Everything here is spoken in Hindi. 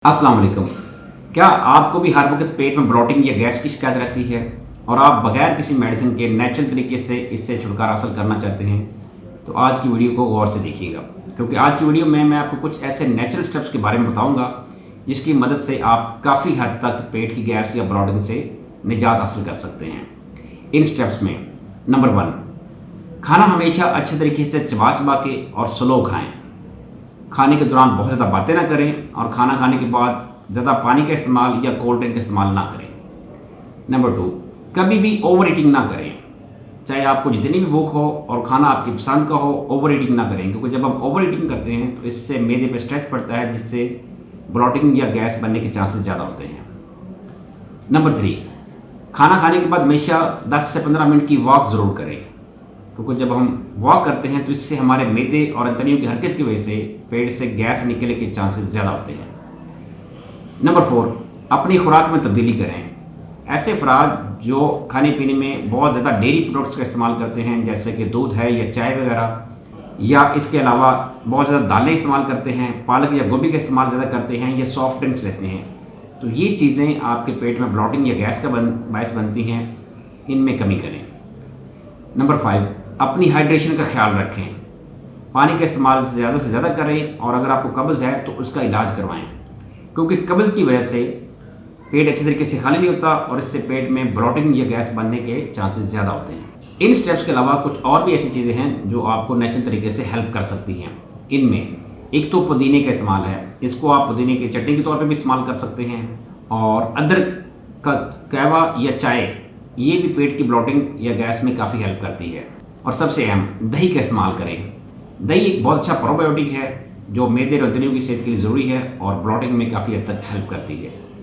अस्सलाम वालेकुम। क्या आपको भी हर वक्त पेट में ब्लोटिंग या गैस की शिकायत रहती है और आप बगैर किसी मेडिसिन के नेचुरल तरीके से इससे छुटकारा हासिल करना चाहते हैं? तो आज की वीडियो को गौर से देखिएगा, क्योंकि आज की वीडियो में मैं आपको कुछ ऐसे नेचुरल स्टेप्स के बारे में बताऊंगा जिसकी मदद से आप काफ़ी हद तक पेट की गैस या ब्लोटिंग से निजात हासिल कर सकते हैं। इन स्टेप्स में नंबर 1, खाना हमेशा अच्छे तरीके से चबा चबा के और स्लो खाएँ। खाने के दौरान बहुत ज़्यादा बातें ना करें और खाना खाने के बाद ज़्यादा पानी का इस्तेमाल या कोल्ड ड्रिंक का इस्तेमाल ना करें। नंबर 2, कभी भी ओवर ईटिंग ना करें। चाहे आपको जितनी भी भूख हो और खाना आपकी पसंद का हो, ओवर ईटिंग ना करें, क्योंकि जब हम ओवर ईटिंग करते हैं तो इससे मैदे पे स्ट्रेस पड़ता है, जिससे ब्लोटिंग या गैस बनने के चांसेस ज़्यादा होते हैं। नंबर 3, खाना खाने के बाद हमेशा 10 से 15 मिनट की वॉक ज़रूर करें, क्योंकि जब हम वॉक करते हैं तो इससे हमारे मैदे और अंतड़ियों की हरकत की वजह से पेट से गैस निकलने के चांसेस ज़्यादा होते हैं। नंबर 4, अपनी खुराक में तब्दीली करें। ऐसे अफराद जो खाने पीने में बहुत ज़्यादा डेयरी प्रोडक्ट्स का इस्तेमाल करते हैं, जैसे कि दूध है या चाय वगैरह, या इसके अलावा बहुत ज़्यादा दालें इस्तेमाल करते हैं, पालक या गोभी का इस्तेमाल ज़्यादा करते हैं, या सॉफ्ट ड्रिंक्स लेते हैं, तो ये चीज़ें आपके पेट में ब्लोटिंग या गैस का बायस बनती हैं। इनमें कमी करें। नंबर 5, अपनी हाइड्रेशन का ख्याल रखें। पानी का इस्तेमाल ज़्यादा से ज़्यादा करें और अगर आपको कब्ज़ है तो उसका इलाज करवाएं, क्योंकि कब्ज़ की वजह से पेट अच्छे तरीके से खाली नहीं होता और इससे पेट में ब्लोटिंग या गैस बनने के चांसेस ज़्यादा होते हैं। इन स्टेप्स के अलावा कुछ और भी ऐसी चीज़ें हैं जो आपको नेचुरल तरीके से हेल्प कर सकती हैं। इनमें एक तो पुदीने का इस्तेमाल है। इसको आप पुदीने की चटनी के तौर पर भी इस्तेमाल कर सकते हैं, और अदरक का कहवा या चाय, ये भी पेट की ब्लोटिंग या गैस में काफ़ी हेल्प करती है। और सबसे अहम, दही का इस्तेमाल करें। दही एक बहुत अच्छा प्रोबायोटिक है जो मैदे और अंतड़ियों की सेहत के लिए ज़रूरी है और ब्लोटिंग में काफ़ी हद तक हेल्प करती है।